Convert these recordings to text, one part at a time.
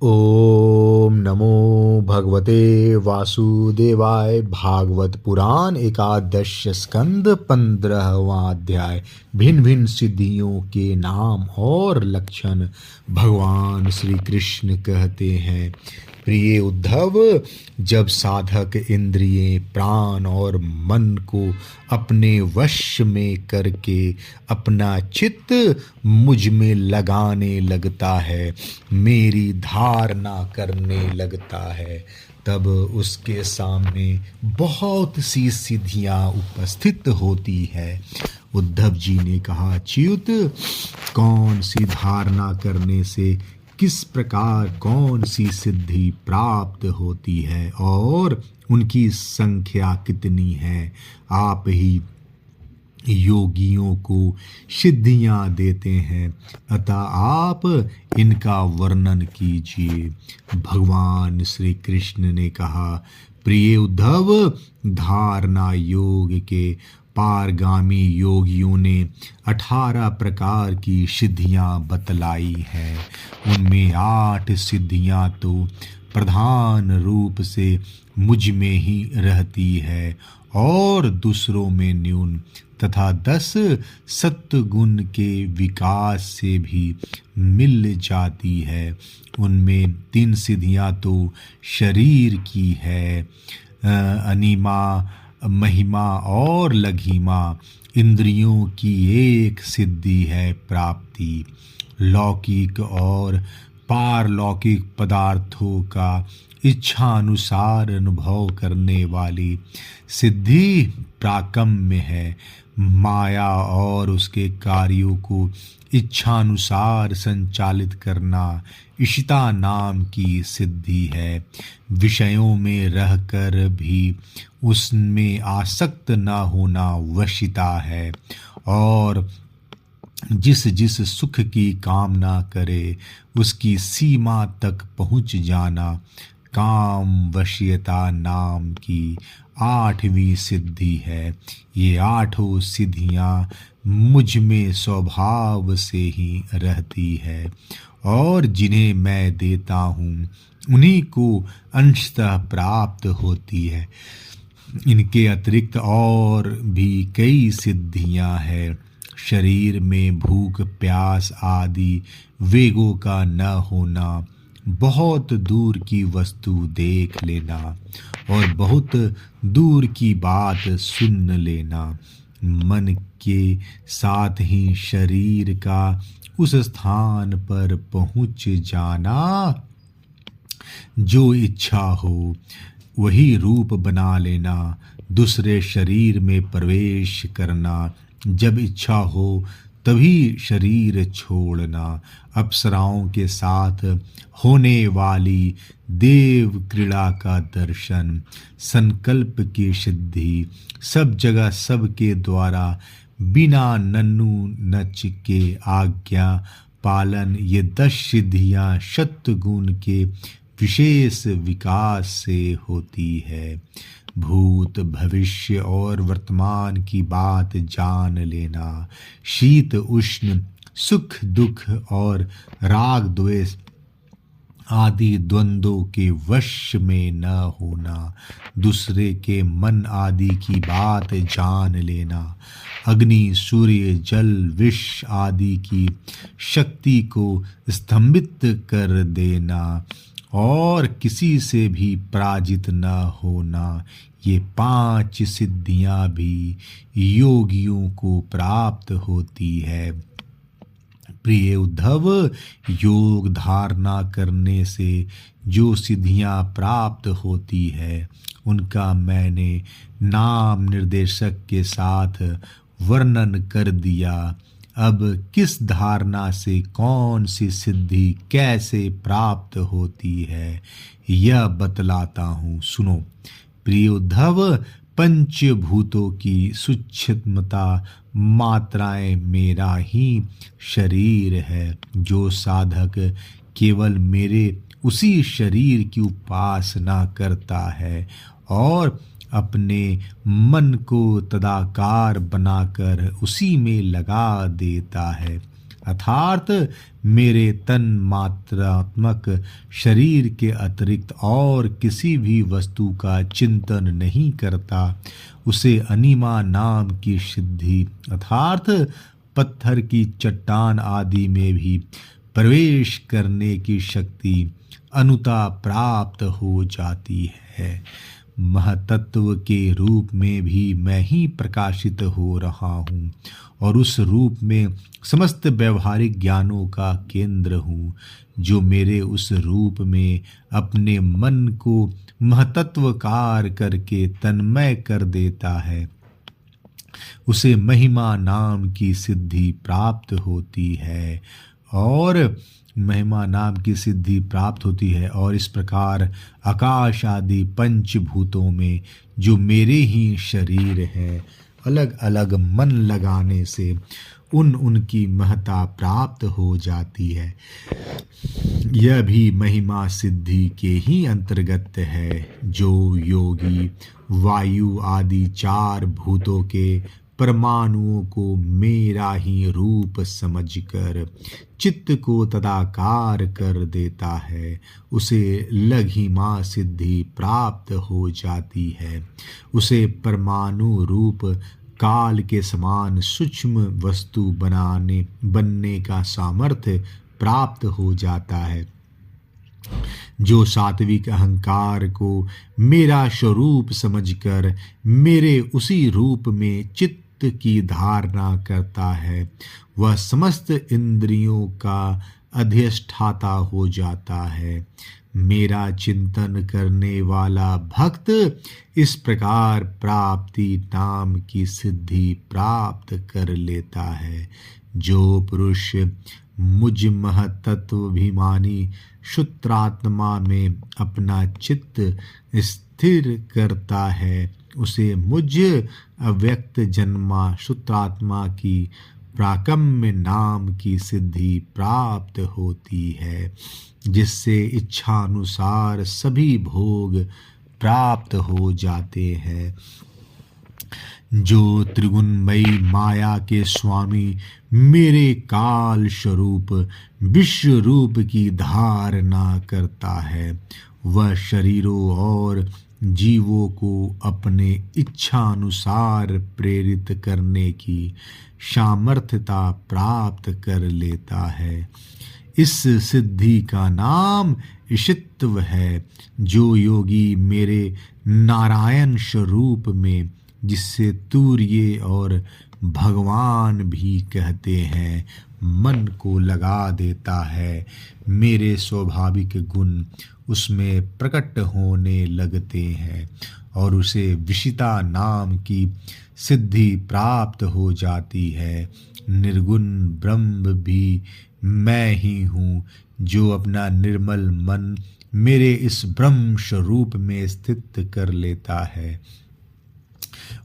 ओम नमो भगवते वासुदेवाय। भागवत पुराण एकादश स्कंद 15वां अध्याय। भिन्न भिन्न सिद्धियों के नाम और लक्षण भगवान श्री कृष्ण कहते हैं। प्रिय उद्धव, जब साधक इंद्रियें, प्राण और मन को अपने वश में करके अपना चित्त मुझ में लगाने लगता है, मेरी धारणा करने लगता है, तब उसके सामने बहुत सी सिद्धियां उपस्थित होती है। उद्धव जी ने कहा, च्युत, कौन सी धारणा करने से किस प्रकार कौन सी सिद्धि प्राप्त होती है और उनकी संख्या कितनी है? आप ही योगियों को सिद्धियां देते हैं, अतः आप इनका वर्णन कीजिए। भगवान श्री कृष्ण ने कहा, प्रिय उद्धव, धारणा योग के पारगामी योगियों ने 18 प्रकार की सिद्धियां बतलाई हैं। उनमें 8 सिद्धियां तो प्रधान रूप से मुझ में ही रहती है और दूसरों में न्यून, तथा 10 सत्वगुण के विकास से भी मिल जाती है। उनमें 3 सिद्धियां तो शरीर की है, अनिमा, महिमा और लघिमा। इंद्रियों की एक सिद्धि है प्राप्ति। लौकिक और पारलौकिक पदार्थों का इच्छानुसार अनुभव करने वाली सिद्धि प्राकम्य है। माया और उसके कार्यों को इच्छानुसार संचालित करना इशिता नाम की सिद्धि है। विषयों में रहकर भी उसमें आसक्त न होना वशिता है, और जिस जिस सुख की कामना करे उसकी सीमा तक पहुँच जाना काम वशीयता नाम की 8वीं सिद्धि है। ये 8 सिद्धियां मुझ में स्वभाव से ही रहती है, और जिन्हें मैं देता हूँ उन्हीं को अंशतः प्राप्त होती है। इनके अतिरिक्त और भी कई सिद्धियां हैं। शरीर में भूख, प्यास आदि वेगों का न होना, बहुत दूर की वस्तु देख लेना और बहुत दूर की बात सुन लेना, मन के साथ ही शरीर का उस स्थान पर पहुंच जाना जो इच्छा हो वही रूप बना लेना, दूसरे शरीर में प्रवेश करना, जब इच्छा हो तभी शरीर छोड़ना, अप्सराओं के साथ होने वाली देव क्रीड़ा का दर्शन, संकल्प की सिद्धि, सब जगह सबके द्वारा बिना नन्नू नच के आज्ञा पालन, ये 10 सिद्धियां सत्वगुण के विशेष विकास से होती है। भूत, भविष्य और वर्तमान की बात जान लेना, शीत उष्ण, सुख दुख और राग द्वेष आदि द्वंद्वों के वश में न होना, दूसरे के मन आदि की बात जान लेना, अग्नि, सूर्य, जल, विष आदि की शक्ति को स्तंभित कर देना और किसी से भी पराजित न होना, ये 5 सिद्धियां भी योगियों को प्राप्त होती है। प्रिय उद्धव, योग धारणा करने से जो सिद्धियां प्राप्त होती है उनका मैंने नाम निर्देशक के साथ वर्णन कर दिया। अब किस धारणा से कौन सी सिद्धि कैसे प्राप्त होती है यह बतलाता हूँ, सुनो। प्रिय उद्धव, पंचभूतों की सूक्ष्मता मात्राएं मेरा ही शरीर है। जो साधक केवल मेरे उसी शरीर की उपासना करता है और अपने मन को तदाकार बनाकर उसी में लगा देता है, अर्थात मेरे तन मात्रात्मक शरीर के अतिरिक्त और किसी भी वस्तु का चिंतन नहीं करता, उसे अनिमा नाम की सिद्धि अर्थात पत्थर की चट्टान आदि में भी प्रवेश करने की शक्ति अनुता प्राप्त हो जाती है। महतत्व के रूप में भी मैं ही प्रकाशित हो रहा हूँ और उस रूप में समस्त व्यवहारिक ज्ञानों का केंद्र हूँ, जो मेरे उस रूप में अपने मन को महतत्वकार करके तन्मय कर देता है, उसे महिमा नाम की सिद्धि प्राप्त होती है और महिमा नाम की सिद्धि प्राप्त होती है। और इस प्रकार आकाश आदि पंचभूतों में जो मेरे ही शरीर हैं, अलग अलग मन लगाने से उनकी महत्ता प्राप्त हो जाती है। यह भी महिमा सिद्धि के ही अंतर्गत है, जो योगी वायु आदि 4 भूतों के परमाणुओं को मेरा ही रूप समझकर चित्त को तदाकार कर देता है, उसे लघिमा सिद्धि प्राप्त हो जाती है। उसे परमाणु रूप काल के समान सूक्ष्म वस्तु बनने का सामर्थ्य प्राप्त हो जाता है। जो सात्विक अहंकार को मेरा स्वरूप समझकर मेरे उसी रूप में चित्त की धारणा करता है, वह समस्त इंद्रियों का अधिष्ठाता हो जाता है। मेरा चिंतन करने वाला भक्त इस प्रकार प्राप्ति नाम की सिद्धि प्राप्त कर लेता है। जो पुरुष मुझ महतत्वाभिमानी शुत्रात्मा में अपना चित्त स्थिर करता है, उसे मुझ अव्यक्त जन्मा शुत्रात्मा की प्राकम्य नाम की सिद्धि प्राप्त होती है, जिससे इच्छानुसार सभी भोग प्राप्त हो जाते हैं। जो त्रिगुणमयी माया के स्वामी मेरे काल स्वरूप विश्व रूप की धारणा करता है, वह शरीरों और जीवों को अपने इच्छानुसार प्रेरित करने की सामर्थ्यता प्राप्त कर लेता है। इस सिद्धि का नाम ईशित्व है। जो योगी मेरे नारायण स्वरूप में, जिससे तूर्य और भगवान भी कहते हैं, मन को लगा देता है, मेरे स्वाभाविक गुण उसमें प्रकट होने लगते हैं और उसे विशिता नाम की सिद्धि प्राप्त हो जाती है। निर्गुण ब्रह्म भी मैं ही हूँ, जो अपना निर्मल मन मेरे इस ब्रह्म स्वरूप में स्थित कर लेता है,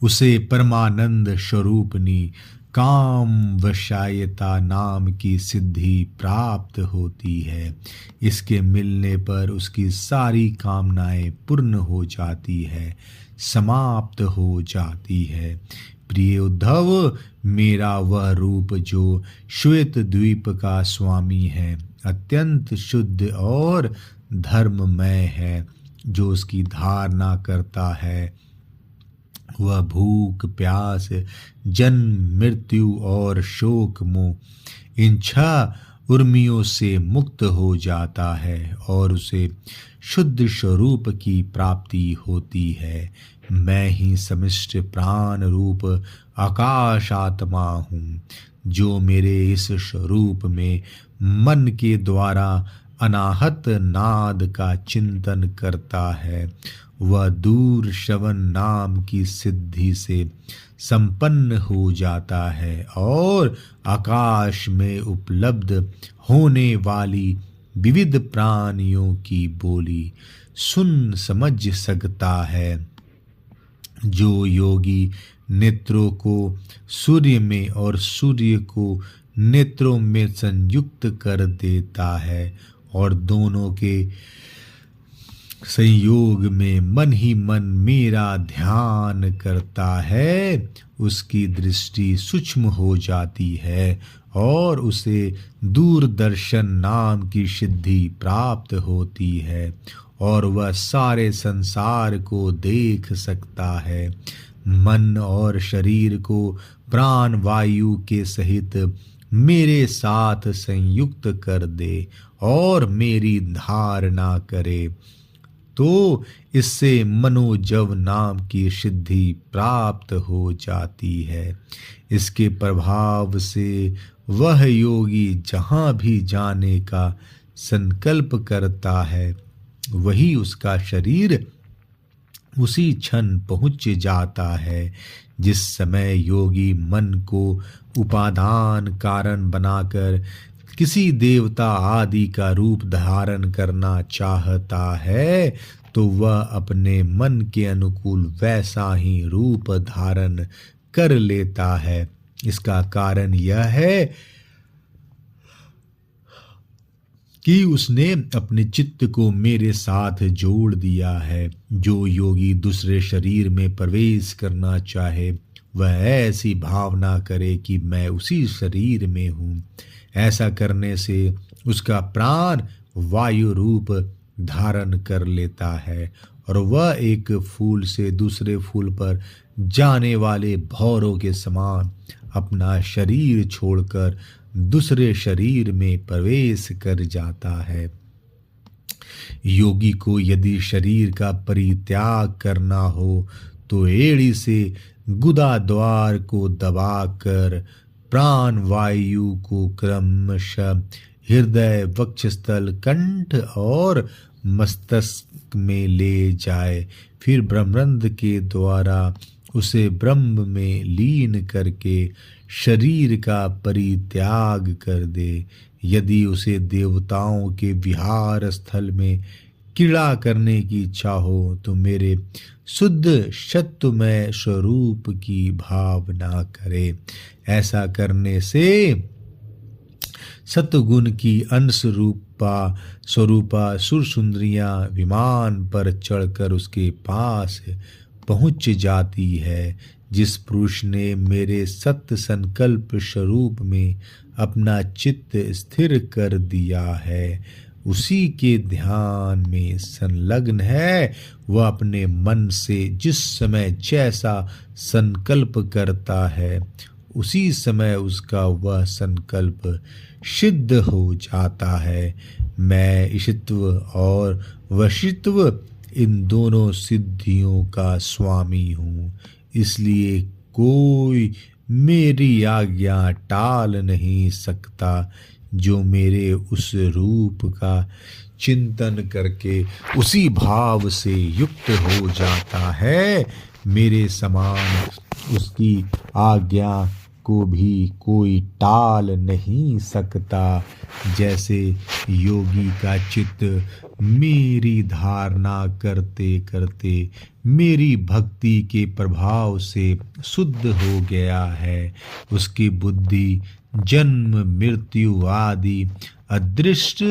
उसे परमानंद स्वरूपनी काम वशायता नाम की सिद्धि प्राप्त होती है। इसके मिलने पर उसकी सारी कामनाएं पूर्ण हो जाती है, समाप्त हो जाती है। प्रिय उद्धव, मेरा वह रूप जो श्वेत द्वीप का स्वामी है, अत्यंत शुद्ध और धर्ममय है। जो उसकी धारणा करता है, वह भूख प्यास जन्म मृत्यु और शोक मोह इन 6 उर्मियों से मुक्त हो जाता है और उसे शुद्ध स्वरूप की प्राप्ति होती है। मैं ही समिष्ट प्राण रूप आकाश आत्मा हूँ, जो मेरे इस स्वरूप में मन के द्वारा अनाहत नाद का चिंतन करता है, वह दूर श्रवण नाम की सिद्धि से संपन्न हो जाता है और आकाश में उपलब्ध होने वाली विविध प्राणियों की बोली सुन समझ सकता है। जो योगी नेत्रों को सूर्य में और सूर्य को नेत्रों में संयुक्त कर देता है और दोनों के संयोग में मन ही मन मेरा ध्यान करता है, उसकी दृष्टि सूक्ष्म हो जाती है और उसे दूरदर्शन नाम की सिद्धि प्राप्त होती है और वह सारे संसार को देख सकता है। मन और शरीर को प्राण वायु के सहित मेरे साथ संयुक्त कर दे और मेरी धारणा करे तो इससे मनोजव नाम की सिद्धि प्राप्त हो जाती है। इसके प्रभाव से वह योगी जहाँ भी जाने का संकल्प करता है वही उसका शरीर उसी क्षण पहुँच जाता है। जिस समय योगी मन को उपादान कारण बनाकर किसी देवता आदि का रूप धारण करना चाहता है तो वह अपने मन के अनुकूल वैसा ही रूप धारण कर लेता है। इसका कारण यह है कि उसने अपने चित्त को मेरे साथ जोड़ दिया है। जो योगी दूसरे शरीर में प्रवेश करना चाहे वह ऐसी भावना करे कि मैं उसी शरीर में हूँ। ऐसा करने से उसका प्राण वायु रूप धारण कर लेता है और वह एक फूल से दूसरे फूल पर जाने वाले भौरों के समान अपना शरीर छोड़कर दूसरे शरीर में प्रवेश कर जाता है। योगी को यदि शरीर का परित्याग करना हो तो एड़ी से गुदा द्वार को दबाकर प्राण वायु को क्रमशः हृदय वक्षस्थल कंठ और मस्तिष्क में ले जाए। फिर ब्रह्मरंध्र के द्वारा उसे ब्रह्म में लीन करके शरीर का परित्याग कर दे। यदि उसे देवताओं के विहार स्थल में क्रीड़ा करने की इच्छा हो तो मेरे शुद्ध सत्वमय स्वरूप की भावना करे। ऐसा करने से सत्वगुण की अंश रूपा स्वरूपा सुरसुंदरियां विमान पर चढ़कर उसके पास पहुंच जाती है। जिस पुरुष ने मेरे सत्य संकल्प स्वरूप में अपना चित्त स्थिर कर दिया है उसी के ध्यान में संलग्न है, वह अपने मन से जिस समय जैसा संकल्प करता है उसी समय उसका वह संकल्प सिद्ध हो जाता है। मैं ईशित्व और वशित्व इन दोनों सिद्धियों का स्वामी हूँ, इसलिए कोई मेरी आज्ञा टाल नहीं सकता। जो मेरे उस रूप का चिंतन करके उसी भाव से युक्त हो जाता है, मेरे समान उसकी आज्ञा को भी कोई टाल नहीं सकता। जैसे योगी का चित्त मेरी धारणा करते करते मेरी भक्ति के प्रभाव से शुद्ध हो गया है, उसकी बुद्धि जन्म मृत्यु आदि अदृष्ट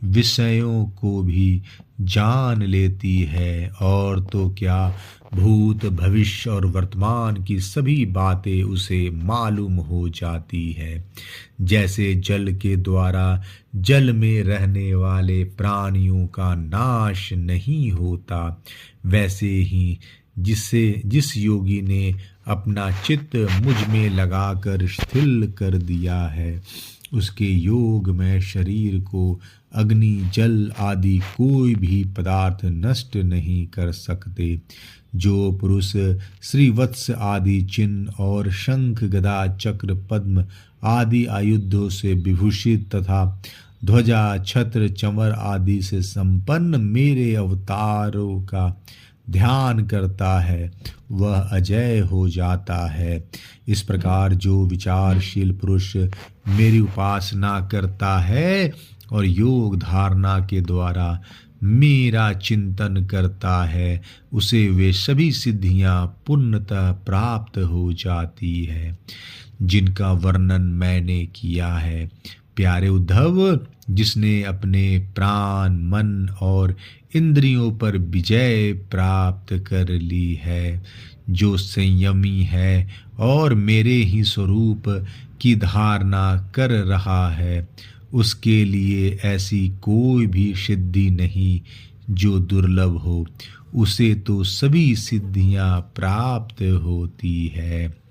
विषयों को भी जान लेती है और तो क्या भूत भविष्य और वर्तमान की सभी बातें उसे मालूम हो जाती है। जैसे जल के द्वारा जल में रहने वाले प्राणियों का नाश नहीं होता, वैसे ही जिस योगी ने अपना चित्त मुझ में लगाकर स्थिर कर दिया है, उसके योग में शरीर को अग्नि जल आदि कोई भी पदार्थ नष्ट नहीं कर सकते। जो पुरुष श्रीवत्स आदि चिन्ह और शंख गदा चक्र पद्म आदि आयुधों से विभूषित तथा ध्वजा छत्र चंवर आदि से संपन्न मेरे अवतारों का ध्यान करता है वह अजय हो जाता है। इस प्रकार जो विचारशील पुरुष मेरी उपासना करता है और योग धारणा के द्वारा मेरा चिंतन करता है, उसे वे सभी सिद्धियां पूर्णतः प्राप्त हो जाती है जिनका वर्णन मैंने किया है। प्यारे उद्धव, जिसने अपने प्राण, मन और इंद्रियों पर विजय प्राप्त कर ली है, जो संयमी है और मेरे ही स्वरूप की धारणा कर रहा है, उसके लिए ऐसी कोई भी सिद्धि नहीं जो दुर्लभ हो। उसे तो सभी सिद्धियां प्राप्त होती है।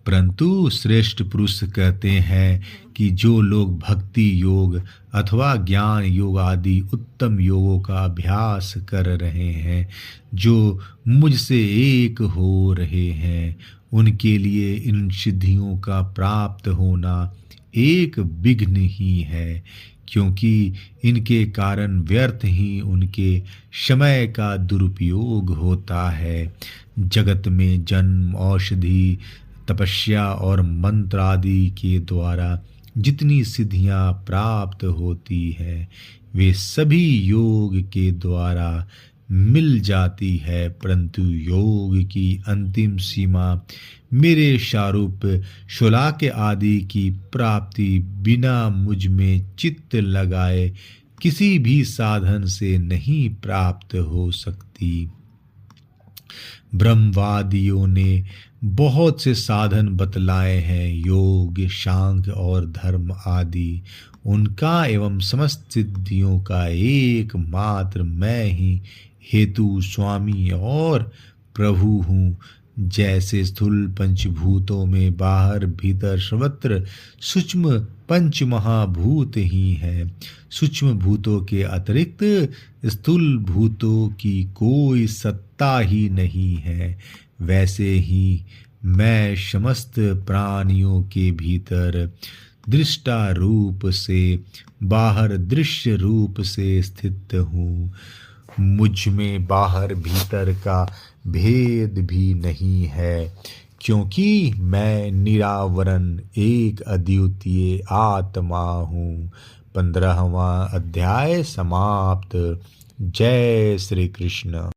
परंतु श्रेष्ठ पुरुष कहते हैं कि जो लोग भक्ति योग अथवा ज्ञान योग आदि उत्तम योगों का अभ्यास कर रहे हैं, जो मुझसे एक हो रहे हैं, उनके लिए इन सिद्धियों का प्राप्त होना एक विघ्न ही है, क्योंकि इनके कारण व्यर्थ ही उनके समय का दुरुपयोग होता है। जगत में जन्म, औषधि, तपस्या और मंत्र आदि के द्वारा जितनी सिद्धियां प्राप्त होती है, वे सभी योग के द्वारा मिल जाती है, परंतु योग की अंतिम सीमा मेरे शारूप शोलाक्य आदि की प्राप्ति बिना मुझ में चित्त लगाए किसी भी साधन से नहीं प्राप्त हो सकती। ब्रह्मवादियों ने बहुत से साधन बतलाए हैं, योग, सांख्य और धर्म आदि। उनका एवं समस्त सिद्धियों का एकमात्र मैं ही हेतु, स्वामी और प्रभु हूँ। जैसे स्थूल पंचभूतों में बाहर भीतर सर्वत्र सूक्ष्म पंच महाभूत ही हैं, सूक्ष्म भूतों के अतिरिक्त स्थूल भूतों की कोई सत्ता ही नहीं है, वैसे ही मैं समस्त प्राणियों के भीतर दृष्टा रूप से, बाहर दृश्य रूप से स्थित हूँ। मुझ में बाहर भीतर का भेद भी नहीं है, क्योंकि मैं निरावरण एक अद्वितीय आत्मा हूँ। 15वां अध्याय समाप्त। जय श्री कृष्ण।